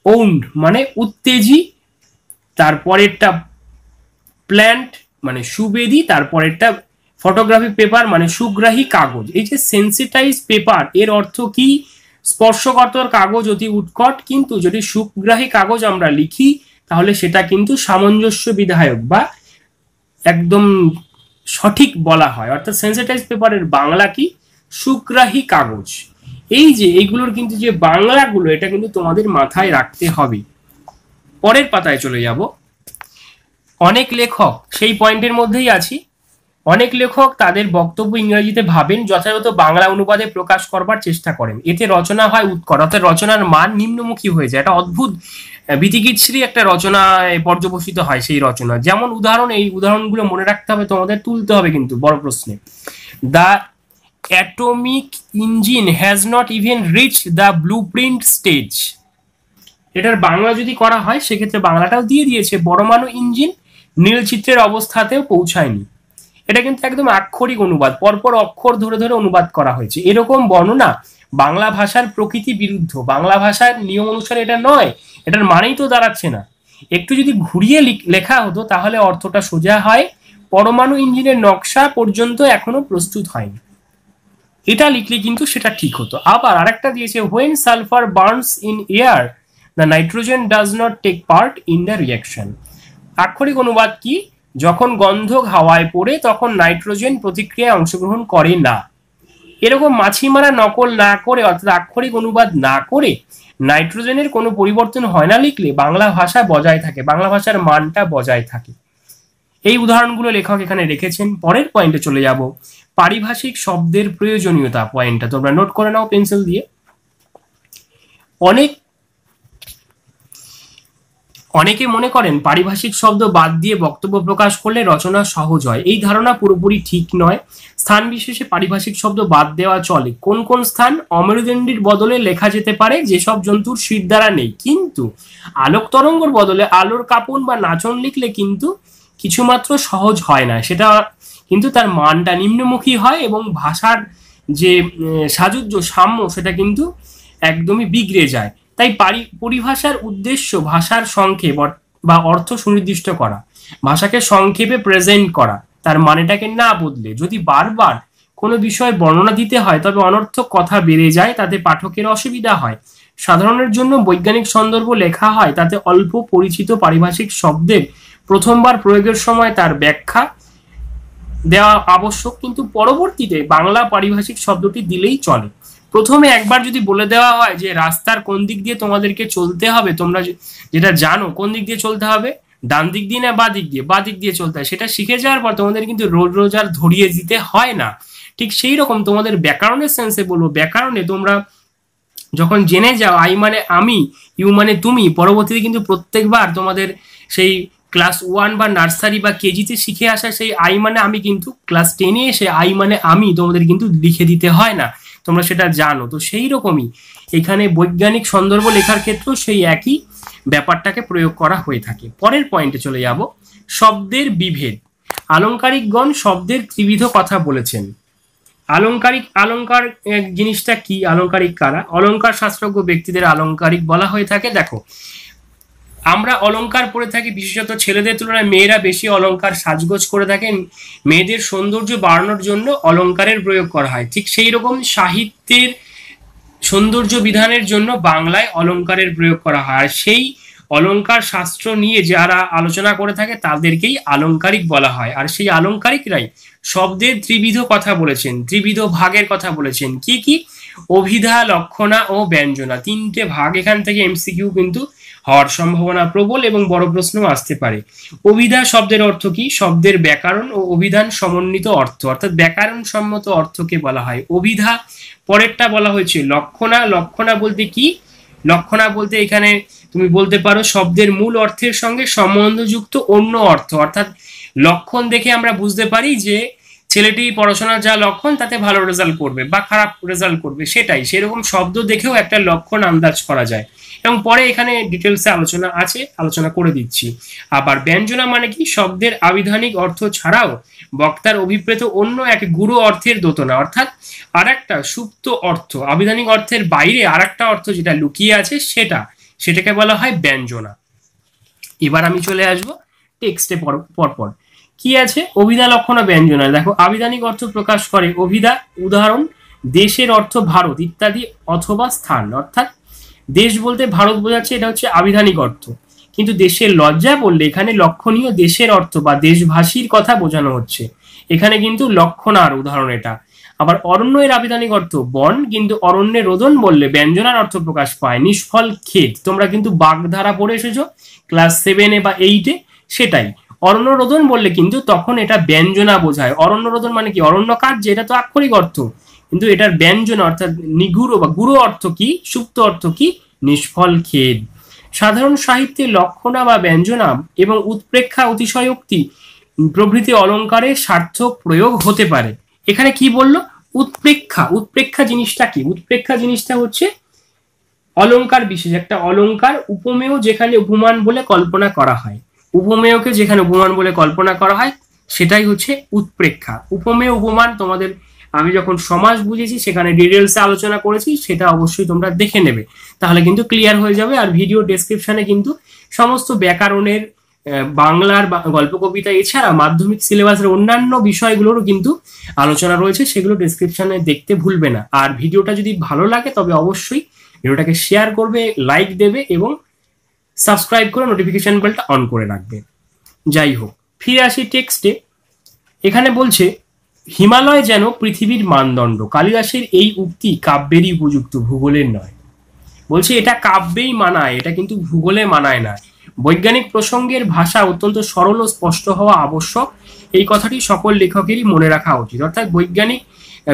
ওউন্ড মানে উত্তেজি। তারপরেরটা প্ল্যান্ট মানে সুবেদী। তারপরেরটা ফটোগ্রাফি পেপার মানে সুগ্রাহী কাগজ। এই যে সেন্সিটাইজ পেপার এর অর্থ কি? স্পর্শকাতর কাগজ অতি উৎকট, কিন্তু যদি সুগ্রাহী কাগজ আমরা লিখি তাহলে সেটা কিন্তু সামঞ্জস্য বিধায়ক বা একদম সঠিক বলা হয়। অর্থাৎ সেন্সিটাইজ পেপারের বাংলা কি? সুগ্রাহী কাগজ। এই যে এইগুলোর কিন্তু যে বাংলাগুলো এটা কিন্তু তোমাদের মাথায় রাখতে হবে। পরের পাতায় চলে যাব। অনেক লেখক, সেই পয়েন্টের মধ্যেই আছি, অনেক লেখক তাদের বক্তব্য ইংরেজিতে ভাবেন, যথাযথ বাংলা অনুবাদে প্রকাশ করবার চেষ্টা করেন। এতে রচনা হয় উৎকট, অর্থাৎ রচনার মান নিম্নমুখী হয়ে যায়। এটা অদ্ভুত বিতিকিচ্ছিরি একটা রচনায় পর্যবসিত হয় সেই রচনা। যেমন উদাহরণ, এই উদাহরণগুলো মনে রাখতে হবে তোমাদের, তুলতে হবে কিন্তু বড় প্রশ্নে। The atomic engine has not even reach the blueprint stage. এটার বাংলা যদি করা হয় সেক্ষেত্রে বাংলাটাও দিয়ে দিয়েছে, পরমাণু ইঞ্জিন নীলচিত্রের অবস্থাতেও পৌঁছায়নি। এটা কিন্তু একদম আক্ষরিক অনুবাদ, পরপর অক্ষর ধরে ধরে অনুবাদ করা হয়েছে। এরকম বর্ণনা বাংলা ভাষার প্রকৃতি বিরুদ্ধ, বাংলা ভাষার নিয়ম অনুসারে এটা নয়, এটার মানেই তো দাঁড়াচ্ছে না। একটু যদি ঘুরিয়ে লেখা হতো তাহলে অর্থটা সোজা হয়, পরমাণু ইঞ্জিনের নকশা পর্যন্ত এখনো প্রস্তুত হয়নি। এটা লিখলে কিন্তু সেটা ঠিক হতো। আবার আরেকটা দিয়েছে, when sulphur burns in air the nitrogen does not take part in the reaction. আক্ষরিক অনুবাদ কি? যখন গন্ধক হাওয়ায় পড়ে তখন নাইট্রোজেন প্রতিক্রিয়ায় অংশগ্রহণ করে না। এরকম মাছি মারা নকল না করে, অর্থাৎ আক্ষরিক অনুবাদ না করে নাইট্রোজেনের কোনো পরিবর্তন হয় না লিখলে বাংলা ভাষা বজায় থাকে, বাংলা ভাষার মানটা বজায় থাকে। এই উদাহরণগুলো লেখক এখানে রেখেছেন। পরের পয়েন্টে চলে যাব, পারিভাষিক শব্দের প্রয়োজনীয়তা। পয়েন্টটা তোমরা নোট করে নাও পেন্সিল দিয়ে। অনেকে মনে করেন পারিভাষিক শব্দ বাদ দিয়ে বক্তব্য প্রকাশ করলে রচনা সহজ হয়। এই ধারণা পুরোপুরি ঠিক নয়। স্থান বিশেষে পারিভাষিক শব্দ বাদ দেওয়া চলে। কোন কোন স্থান? অমেরুদণ্ডীর বদলে লেখা যেতে পারে যেসব জন্তুর শির দ্বারা নেই, কিন্তু আলোক তরঙ্গর বদলে আলোর কাপন বা নাচন লিখলে কিন্তু কিছুমাত্র সহজ হয় না, সেটা কিন্তু তার মানটা নিম্নমুখী হয় এবং ভাষার যে সাযুজ্য সাম্য সেটা কিন্তু একদমই বিগড়ে যায়। তাই পরিভাষার উদ্দেশ্য ভাষার সংক্ষেপ বা অর্থ সুনির্দিষ্ট করা, ভাষাকে সংক্ষেপে প্রেজেন্ট করা, তার মানেটাকে না বদলে। যদি বারবার কোনো বিষয় বর্ণনা দিতে হয় তবে অনর্থক কথা বেড়ে যায়, তাতে পাঠকের অসুবিধা হয়। সাধারণের জন্য বৈজ্ঞানিক সন্দর্ভ লেখা হয়, তাতে অল্প পরিচিত পারিভাষিক শব্দের প্রথমবার প্রয়োগের সময় তার ব্যাখ্যা দেওয়া আবশ্যক, কিন্তু পরবর্তীতে বাংলা পারিভাষিক শব্দটি দিলেই চলে। প্রথমে একবার যদি বলে দেওয়া হয় যে রাস্তার কোন দিক দিয়ে তোমাদেরকে চলতে হবে, তোমরা যেটা জানো কোন দিক দিয়ে চলতে হবে, ডান দিক দিয়ে না বা দিক দিয়ে, বা দিক দিয়ে চলতে হয়, সেটা শিখে যাওয়ার পর তোমাদের কিন্তু রোজ রোজ আর ধরিয়ে দিতে হয় না। ঠিক সেই রকম তোমাদের ব্যাকরণের সেন্সে বলবো, ব্যাকরণে তোমরা যখন জেনে যাও আই মানে আমি, ইউ মানে তুমি, পরবর্তীতে কিন্তু প্রত্যেকবার তোমাদের সেই ক্লাস 1 বা নার্সারি বা কেজিতে শিখে আসা সেই আই মানে আমি কিন্তু ক্লাস 10-এ এসে আই মানে আমি তোমাদের কিন্তু লিখে দিতে হয় না, তোমরা সেটা জানো। তো সেই রকমই এখানে বৈজ্ঞানিক সন্দর্ভ লেখার ক্ষেত্রেও সেই একই ব্যাপারটাকে প্রয়োগ করা হয়ে থাকে। পরের পয়েন্টে চলে যাব, শব্দের বিভেদ। আলংকারিকগণ শব্দের ত্রিবিধ কথা বলেছেন। অলঙ্কার জিনিসটা কি, আলংকারিক কারা? অলঙ্কার শাস্ত্রজ্ঞ ব্যক্তিদের আলংকারিক বলা হয়ে থাকে। দেখো, আমরা অলংকার পরে থাকি, বিশেষত ছেলেদের তুলনায় মেয়েরা বেশি অলংকার সাজগোজ করে থাকেন। মেয়েদের সৌন্দর্য বাড়ানোর জন্য অলংকারের প্রয়োগ করা হয়। ঠিক সেই রকম সাহিত্যের সৌন্দর্য বিধানের জন্য বাংলায় অলংকারের প্রয়োগ করা হয়। আর সেই অলংকার শাস্ত্র নিয়ে যারা আলোচনা করে থাকে তাদেরকেই আলংকারিক বলা হয়। আর সেই আলংকারিকরাই শব্দের ত্রিবিধ কথা বলেছেন, ত্রিবিধ ভাগের কথা বলেছেন। কি কি? অভিধা, লক্ষণা ও ব্যঞ্জনা, তিনটে ভাগ। এখান থেকে এমসিকিউ কিন্তু হওয়ার সম্ভাবনা প্রবল এবং বড় প্রশ্ন আসতে পারে। অভিধা শব্দের অর্থ কি? শব্দের ব্যাকরণ ও অভিধান সমন্বিত অর্থ, অর্থাৎ ব্যাকরণ সম্মত অর্থকে বলা হয় অভিধা। পরেরটা বলা হয়েছে লক্ষণা। লক্ষণা বলতে কি? লক্ষণা বলতে এখানে তুমি বলতে পারো শব্দের মূল অর্থের সঙ্গে সম্বন্ধযুক্ত অন্য অর্থ, অর্থাৎ লক্ষণ দেখে আমরা বুঝতে পারি যে ছেলেটি পড়াশোনার যা লক্ষণ তাতে ভালো রেজাল্ট করবে বা খারাপ রেজাল্ট করবে, সেটাই। সেরকম শব্দ দেখেও একটা লক্ষণ আন্দাজ করা যায়, এবং পরে এখানে ডিটেলসে আলোচনা আছে, আলোচনা করে দিচ্ছি। আবার ব্যঞ্জনা মানে কি? শব্দের আবিধানিক অর্থ ছাড়াও বক্তার অভিপ্রেত অন্য এক গুরু অর্থের দোতনা, অর্থাৎ আর একটা সুপ্ত অর্থ, আবিধানিক অর্থের বাইরে আর একটা অর্থ যেটা লুকিয়ে আছে সেটাকে বলা হয় ব্যঞ্জনা। এবার আমি চলে আসবো টেক্সটে পরপর। কি আছে? অভিধা, লক্ষণ, ব্যঞ্জনা। দেখো, আবিধানিক অর্থ প্রকাশ করে অভিধা। উদাহরণ: দেশের অর্থ ভারত ইত্যাদি অথবা স্থান, অর্থাৎ দেশ বলতে ভারত বোঝাচ্ছে, এটা হচ্ছে আবিধানিক অর্থ। কিন্তু দেশের লজ্জা বললে এখানে লক্ষণীয় দেশের অর্থ বা দেশভাষীর কথা বোঝানো হচ্ছে, এখানে কিন্তু লক্ষণার উদাহরণ এটা। আবার অরণ্য এর আবিধানিক অর্থ বন, কিন্তু অরণ্যে রোদন বললে ব্যঞ্জনার অর্থ প্রকাশ পায় নিষ্ফল ক্ষেত। তোমরা কিন্তু বাগধারা পড়ে এসেছো ক্লাস 7-এ বা 8-এ, সেটাই। অরণ্য রোদন বললে কিন্তু তখন এটা ব্যঞ্জনা বোঝায়। অরণ্য রোদন মানে কি? অরণ্য কার্য, এটা তো আক্ষরিক অর্থ, কিন্তু এটার ব্যঞ্জনা অর্থাৎ নিগুড় বা গুরু অর্থ কি? সুপ্ত অর্থ কি? নিষ্ফল খেদ। সাধারণ সাহিত্যে লক্ষণা বা ব্যঞ্জনা এবং উৎপ্রেক্ষা, অতিশয়োক্তি প্রভৃতি অলঙ্কারে সার্থক প্রয়োগ হতে পারে। এখানে কি বললো? উৎপ্রেক্ষা। উৎপ্রেক্ষা জিনিসটা কি? উৎপ্রেক্ষা জিনিসটা হচ্ছে অলঙ্কার বিশেষ একটা অলঙ্কার, উপমেয় যেখানে উপমান বলে কল্পনা করা হয়। উপমেয়কে যেখানে উপমান বলে কল্পনা করা হয় সেটাই হচ্ছে উৎপ্রেক্ষা। উপমেয় উপমান তোমাদের আমি যখন সমাস বুঝেছি সেখানে ডিটেলসে আলোচনা করেছি, সেটা অবশ্যই তোমরা দেখে নেবে, তাহলে কিন্তু ক্লিয়ার হয়ে যাবে। আর ভিডিও ডেসক্রিপশনে কিন্তু সমস্ত ব্যাকরণের, বাংলার গল্প কবিতা এছাড়া মাধ্যমিক সিলেবাসের অন্যান্য বিষয়গুলোরও কিন্তু আলোচনা রয়েছে, সেগুলো ডেসক্রিপশনে দেখতে ভুলবে না। আর ভিডিওটা যদি ভালো লাগে তবে অবশ্যই ভিডিওটাকে শেয়ার করবে, লাইক দেবে এবং সাবস্ক্রাইব করে নোটিফিকেশন বেলটা অন করে রাখবে। যাই হোক, ফিরে আসি টেক্সটে। এখানে বলছে হিমালয় যেন পৃথিবীর মানদণ্ড। কালিদাসের এই উক্তি কাব্যেরই উপযুক্ত, ভূগোলের নয়। বলছে এটা কাব্যেই মানায়, এটা কিন্তু ভূগোলে মানায় না। বৈজ্ঞানিক প্রসঙ্গের ভাষা অত্যন্ত সরল ও স্পষ্ট হওয়া আবশ্যক, এই কথাটি সকল লেখকেরই মনে রাখা উচিত। অর্থাৎ বৈজ্ঞানিক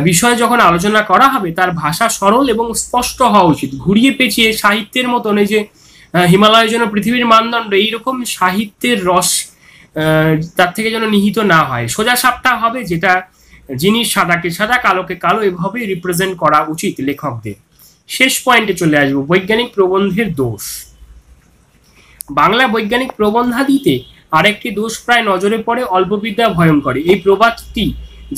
বিষয় যখন আলোচনা করা হবে তার ভাষা সরল এবং স্পষ্ট হওয়া উচিত। ঘুরিয়ে পেঁচিয়ে সাহিত্যের মতন এই যে হিমালয়ের জন্য পৃথিবীর মানদণ্ড, এইরকম সাহিত্যের রস তার থেকে যেন নিহিত না হয়। সোজা সাপটা হবে, যেটা জিনিস সাদাকে সাদা, কালোকে কালো, এভাবে রিপ্রেজেন্ট করা উচিত লেখকদের। শেষ পয়েন্টে চলে আসবো, বৈজ্ঞানিক প্রবন্ধের দোষ। বাংলা বৈজ্ঞানিক প্রবন্ধাদিতে আরেকটি দোষ প্রায় নজরে পড়ে, অল্পবিদ্যা ভয়ঙ্করী। এই প্রবাদটি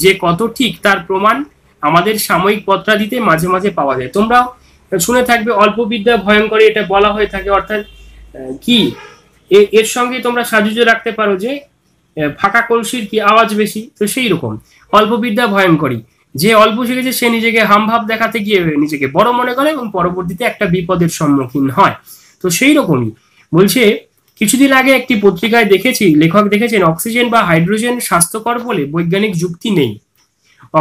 যে কত ঠিক তার প্রমাণ আমাদের সাময়িক পত্রাদিতে মাঝে মাঝে পাওয়া যায়। তোমরাও শুনে থাকবে অল্পবিদ্যা ভয়ঙ্করী, এটা বলা হয়ে থাকে। অর্থাৎ কি এর সঙ্গে তোমরা সাজুজ্য রাখতে পারো যে ফাঁকা কলসির কি আওয়াজ বেশি, তো সেই রকম অল্পবিদ্যা ভয়ঙ্করী। যে অল্প শিখেছে সে নিজেকে হামভাব দেখাতে গিয়ে নিজেকে বড় মনে করে এবং পরবর্তীতে একটা বিপদের সম্মুখীন হয়। তো সেই রকমই বলছে, কিছুদিন আগে একটি পত্রিকায় দেখেছি, লেখক দেখেছেন অক্সিজেন বা হাইড্রোজেন স্বাস্থ্যকর বলে বৈজ্ঞানিক যুক্তি নেই।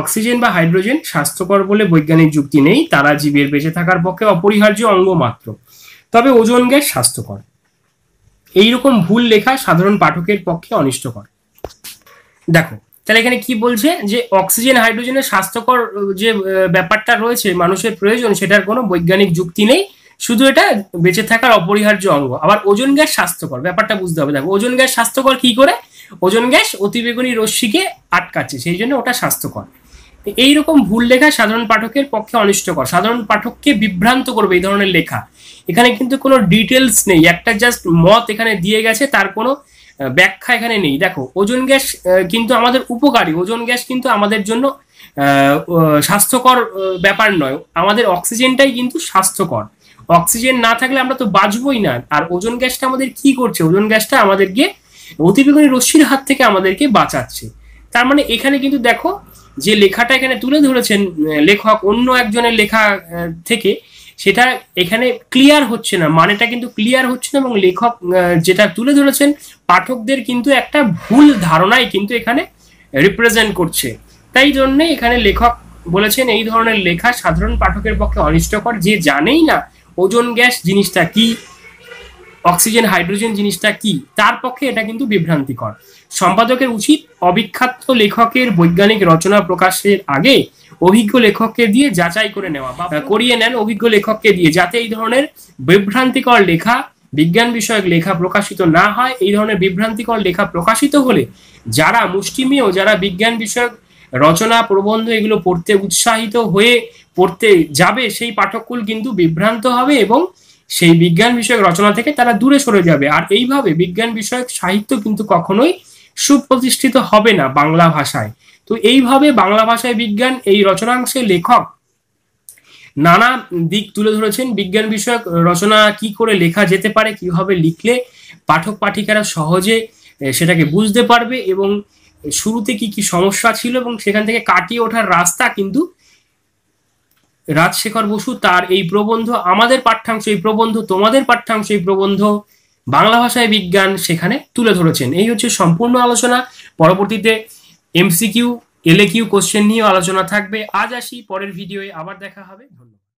অক্সিজেন বা হাইড্রোজেন স্বাস্থ্যকর বলে বৈজ্ঞানিক যুক্তি নেই, তারা জীবের বেঁচে থাকার পক্ষে অপরিহার্য অঙ্গ মাত্র, তবে ওজোন গ্যাস স্বাস্থ্যকর। এইরকম ভুল লেখা সাধারণ পাঠকের পক্ষে অনিষ্টকর। দেখো তাহলে এখানে কি বলছে যে অক্সিজেন হাইড্রোজেনের স্বাস্থ্যকর যে ব্যাপারটা রয়েছে মানুষের প্রয়োজন, সেটার কোনো বৈজ্ঞানিক যুক্তি নেই, শুধু এটা বেঁচে থাকার অপরিহার্য অঙ্গ। আবার ওজোন গ্যাস স্বাস্থ্যকর, ব্যাপারটা বুঝতে হবে। দেখো ওজোন গ্যাস স্বাস্থ্যকর কি করে? ওজোন গ্যাস অতিবেগুনি রশ্মিকে আটকাচ্ছে, সেই জন্য ওটা স্বাস্থ্যকর। এইরকম ভুল লেখা সাধারণ পাঠকের পক্ষে অনিষ্টকর, সাধারণ পাঠককে বিভ্রান্ত করবে এই ধরনের লেখা। এখানে কিন্তু কোনো ডিটেলস নেই, একটা জাস্ট মত এখানে দিয়ে গেছে, তার কোনো ব্যাখ্যা এখানে নেই। দেখো ওজোন গ্যাস কিন্তু আমাদের উপকারী, ওজোন গ্যাস কিন্তু আমাদের জন্য স্বাস্থ্যকর ব্যাপার নয়, আমাদের অক্সিজেনটাই কিন্তু স্বাস্থ্যকর। অক্সিজেন না থাকলে আমরা তো বাঁচবই না। আর ওজোন গ্যাসটা আমাদের কি করছে, ওজোন গ্যাসটা আমাদেরকে অতিবেগুনি রশ্মির হাত থেকে আমাদেরকে বাঁচাচ্ছে। তার মানে এখানে কিন্তু দেখো যে লেখাটা এখানে তুলে ধরেছেন লেখক অন্য একজনের লেখা থেকে, সেটা এখানে ক্লিয়ার হচ্ছে না, মানেটা কিন্তু ক্লিয়ার হচ্ছে না, এবং লেখক যেটা তুলে ধরেছেন পাঠকদের কিন্তু একটা ভুল ধারণাই কিন্তু এখানে রিপ্রেজেন্ট করছে। তাই জন্যে এখানে লেখক বলেছেন এই ধরনের লেখা সাধারণ পাঠকের পক্ষে অনিষ্টকর, যে জানেই না ওজোন গ্যাস জিনিসটা কি, অক্সিজেন হাইড্রোজেন জিনিসটা কি, তার পক্ষে এটা কিন্তু বিভ্রান্তিকর। সম্পাদকের উচিত অবিখ্যাত লেখকের বৈজ্ঞানিক রচনা প্রকাশের আগে অভিজ্ঞ লেখককে দিয়ে যাচাই করে নেওয়া বা করিয়ে নেন অভিজ্ঞ লেখককে দিয়ে, যাতে এই ধরনের বিভ্রান্তিকর লেখা, বিজ্ঞান বিষয়ক লেখা প্রকাশিত না হয়। এই ধরনের বিভ্রান্তিকর লেখা প্রকাশিত হলে যারা মুষ্টিমেয়, যারা বিজ্ঞান বিষয়ক রচনা প্রবন্ধ এগুলো পড়তে উৎসাহিত হয়ে পড়তে যাবে, সেই পাঠককুল কিন্তু বিভ্রান্ত হবে এবং সেই বিজ্ঞান বিষয়ক রচনা থেকে তারা দূরে সরে যাবে। আর এইভাবে বিজ্ঞান বিষয়ক সাহিত্য কিন্তু কখনোই সুপ্রতিষ্ঠিত হবে না বাংলা ভাষায়। তো এইভাবে বাংলা ভাষায় বিজ্ঞান এই রচনাংশে লেখক নানা দিক তুলে ধরেছেন। বিজ্ঞান বিষয়ক রচনা কি করে লেখা যেতে পারে, কিভাবে লিখলে পাঠক পাঠিকারা সহজে সেটাকে বুঝতে পারবে, এবং শুরুতে কি কি সমস্যা ছিল এবং সেখান থেকে কাটিয়ে ওঠার রাস্তা কিন্তু রাজশেখর বসু তার এই প্রবন্ধ, আমাদের পাঠ্যাংশ এই প্রবন্ধ, তোমাদের পাঠ্যাংশ এই প্রবন্ধ, বাংলা ভাষায় বিজ্ঞান, সেখানে তুলে ধরেছেন। এই হচ্ছে সম্পূর্ণ আলোচনা। পরবর্তীতে এমসিকিউ, এলএকিউ কোশ্চেন নিয়ে আলোচনা থাকবে। আজ আসি, পরের ভিডিওয়ে আবার দেখা হবে। ধন্যবাদ।